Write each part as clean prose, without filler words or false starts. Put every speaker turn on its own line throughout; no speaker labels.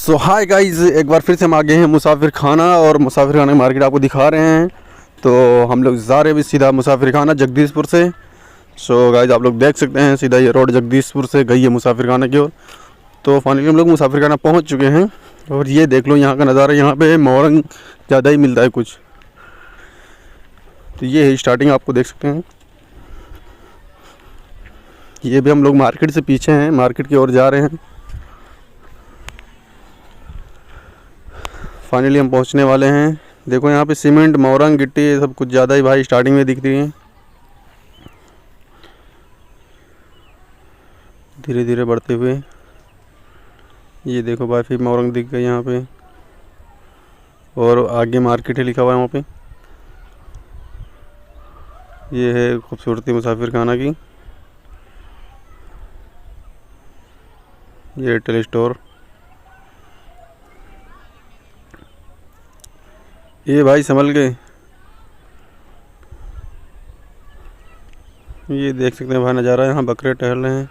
सो hi guys, एक बार फिर से हम आ गए हैं मुसाफिर खाना और मुसाफिर खाना मार्केट आपको दिखा रहे हैं। तो हम लोग जा रहे हैं भी सीधा मुसाफिर खाना जगदीशपुर से। सो गाइस आप लोग देख सकते हैं सीधा ये रोड जगदीशपुर से गई है मुसाफिर खाना की ओर। तो फाइनली हम लोग मुसाफिर खाना पहुंच चुके हैं और ये देख लो यहाँ का नज़ारा। यहाँ पे मोरंग ज़्यादा ही मिलता है कुछ। तो ये है स्टार्टिंग, आपको देख सकते हैं। ये भी हम लोग मार्केट से पीछे हैं, मार्केट की ओर जा रहे हैं। फाइनली हम पहुंचने वाले हैं। देखो यहाँ पे सीमेंट, मोरंग, गिट्टी ये सब कुछ ज़्यादा ही भाई स्टार्टिंग में दिख रही है। धीरे धीरे बढ़ते हुए ये देखो भाई, फिर मोरंग दिख गई यहाँ पे और आगे मार्केट है लिखा हुआ है वहाँ पे। ये है खूबसूरती मुसाफिर खाना की। ये एयरटेल स्टोर। ये भाई संभल गए। ये देख सकते हैं भाई नज़ारा, यहाँ बकरे टहल रहे हैं।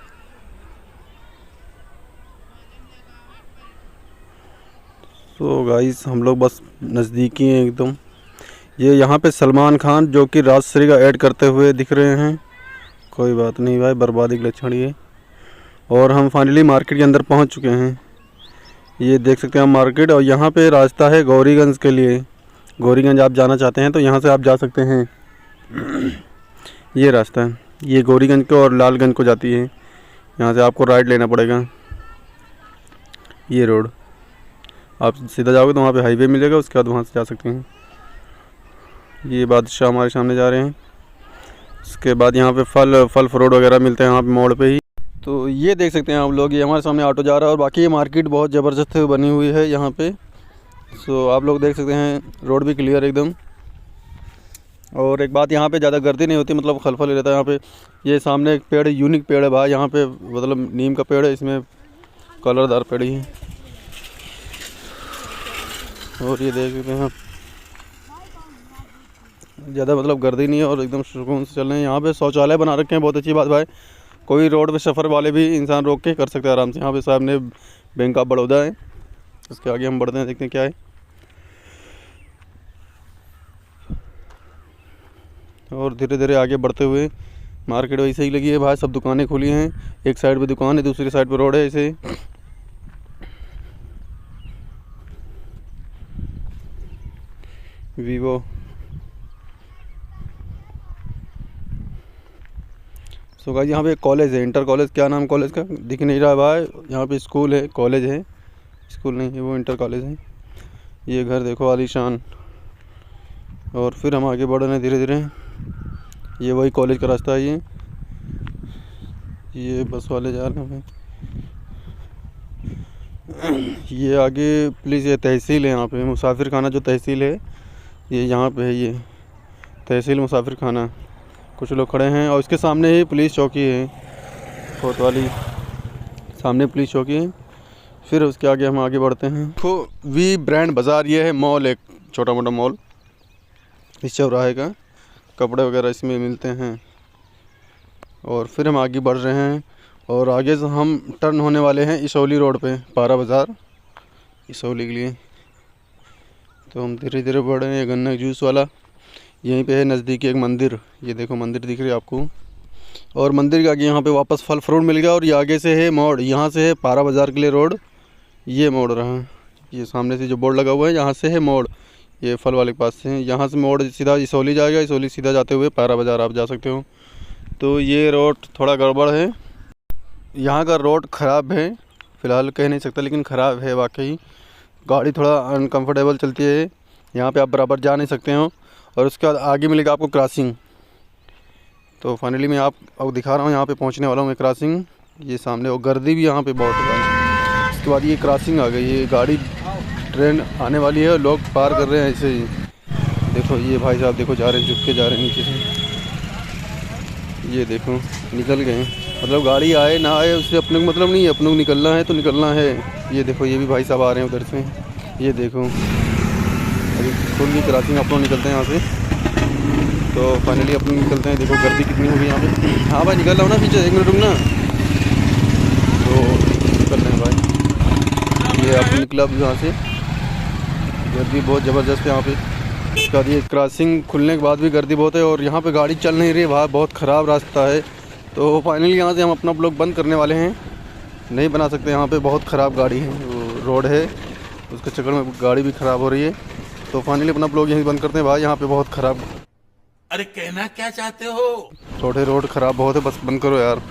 तो गाइस हम लोग बस नज़दीकी हैं एकदम। ये यहाँ पे सलमान खान जो कि राजश्री का ऐड करते हुए दिख रहे हैं। कोई बात नहीं भाई, बर्बादी के लक्षण ये। और हम फाइनली मार्केट के अंदर पहुँच चुके हैं। ये देख सकते हैं हम मार्केट, और यहाँ पे रास्ता है गौरीगंज के लिए। गौरीगंज आप जाना चाहते हैं तो यहाँ से आप जा सकते हैं। ये रास्ता है, ये गौरीगंज को और लालगंज को जाती है। यहाँ से आपको राइट लेना पड़ेगा। ये रोड आप सीधा जाओगे तो वहाँ पे हाईवे मिलेगा, उसके बाद वहाँ से जा सकते हैं। ये बादशाह हमारे सामने जा रहे हैं। उसके बाद यहाँ पे फल फ्रूट वगैरह मिलते हैं यहाँ पे मोड़ पे ही। तो ये देख सकते हैं आप लोग, ये हमारे सामने ऑटो जा रहा है। और बाकी ये मार्केट बहुत ज़बरदस्त बनी हुई है यहाँ पे। सो आप लोग देख सकते हैं, रोड भी क्लियर एकदम। और एक बात, यहाँ पे ज़्यादा गर्दी नहीं होती, मतलब खलफल ही रहता है यहाँ पे। ये सामने एक पेड़, यूनिक पेड़ है भाई यहाँ पे, मतलब नीम का पेड़ है, इसमें कलरदार पेड़ ही है। और ये देख सकते हैं आप, ज़्यादा मतलब गर्दी नहीं है और एकदम सुकून से चल रहे हैं। यहाँ पे शौचालय बना रखे हैं, बहुत अच्छी बात भाई। कोई रोड पे सफ़र वाले भी इंसान रोक के कर सकते हैं आराम से। यहाँ पे सामने बैंक ऑफ बड़ौदा है। इसके आगे हम बढ़ते हैं, देखते हैं क्या है। और धीरे धीरे आगे बढ़ते हुए मार्केट वैसे ही लगी है भाई, सब दुकानें खुली हैं। एक साइड पे दुकान है, दूसरी साइड पे रोड है ऐसे। वीवो। सो गाइस यहाँ पे एक कॉलेज है, इंटर कॉलेज। क्या नाम कॉलेज का दिख नहीं रहा भाई। यहाँ पे स्कूल है, कॉलेज है, स्कूल नहीं है वो, इंटर कॉलेज है। ये घर देखो आलीशान। और फिर हम आगे बढ़ रहे हैं धीरे धीरे। ये वही कॉलेज का रास्ता है। ये बस वाले जा रहे हैं। ये आगे प्लीज़, ये तहसील है यहाँ पे, मुसाफिर खाना जो तहसील है ये यहाँ पे है। ये तहसील मुसाफिर खाना। कुछ लोग खड़े हैं और इसके सामने ही पुलिस चौकी है, कोत वाली सामने पुलिस चौकी है। फिर उसके आगे हम आगे बढ़ते हैं। तो वी ब्रांड बाज़ार, ये है मॉल, एक छोटा मोटा मॉल इस चौराहे का। कपड़े वगैरह इसमें मिलते हैं। और फिर हम आगे बढ़ रहे हैं और आगे से हम टर्न होने वाले हैं इसौली रोड पे, पारा बाज़ार इसौली के लिए। तो हम धीरे धीरे बढ़ रहे हैं। गन्ना जूस वाला यहीं पे है नज़दीकी एक मंदिर। ये देखो मंदिर दिख रही है आपको। और मंदिर के आगे यहाँ पे वापस फल फ्रूट मिल गया। और ये आगे से है मोड़, यहाँ से है पारा बाज़ार के लिए रोड। ये मोड़ रहा है, ये सामने से जो बोर्ड लगा हुआ है, यहाँ से है मोड़। ये फल वाले के पास से है, यहाँ से मोड़ सीधा इसौली जाएगा। इसौली सीधा जाते हुए पारा बाज़ार आप जा सकते हो। तो ये रोड थोड़ा गड़बड़ है, यहाँ का रोड ख़राब है, फ़िलहाल कह नहीं सकता, लेकिन ख़राब है वाकई। गाड़ी थोड़ा अनकंफर्टेबल चलती है, यहाँ पे आप बराबर जा नहीं सकते हो। और उसके बाद आगे मिलेगा आपको क्रॉसिंग। तो फाइनली मैं आपको दिखा रहा हूँ, यहाँ पे पहुँचने वाला हूँ मैं क्रॉसिंग। ये सामने, और गर्दी भी यहाँ पे बहुत है। उसके बाद ये क्रॉसिंग आ गई, ये गाड़ी ट्रेन आने वाली है और लोग पार कर रहे हैं ऐसे ही। देखो ये भाई साहब देखो जा रहे हैं, झुक के जा रहे हैं नीचे से। ये देखो निकल गए, मतलब गाड़ी आए ना आए उससे अपने को मतलब नहीं है, अपने को निकलना है तो निकलना है। ये देखो ये भी भाई साहब आ रहे हैं उधर से। ये देखो अभी खुल की क्रॉसिंग, अपनों निकलते हैं यहाँ से। तो फाइनली अपने निकलते हैं। देखो गर्दी कितनी होगी यहाँ पे। हाँ भाई निकल रहा हूँ ना पीछे, 1 मिनट रुकना। तो निकल रहे हैं भाई। ये अब निकला अब यहाँ से, गर्दी बहुत ज़बरदस्त है यहाँ पे। उसके बाद ये क्रॉसिंग खुलने के बाद भी गर्दी बहुत है और यहाँ पे गाड़ी चल नहीं रही है, वहाँ बहुत ख़राब रास्ता है। तो फाइनली यहाँ से हम अपना ब्लॉग बंद करने वाले हैं, नहीं बना सकते, यहाँ पे बहुत ख़राब गाड़ी है, रोड है, उसके चक्कर में गाड़ी भी ख़राब हो रही है। तो फाइनली अपना ब्लॉग यहीं बंद करते हैं भाई, यहाँ पे बहुत ख़राब।
अरे कहना क्या चाहते हो?
छोटे रोड ख़राब बहुत है, बस बंद करो यार।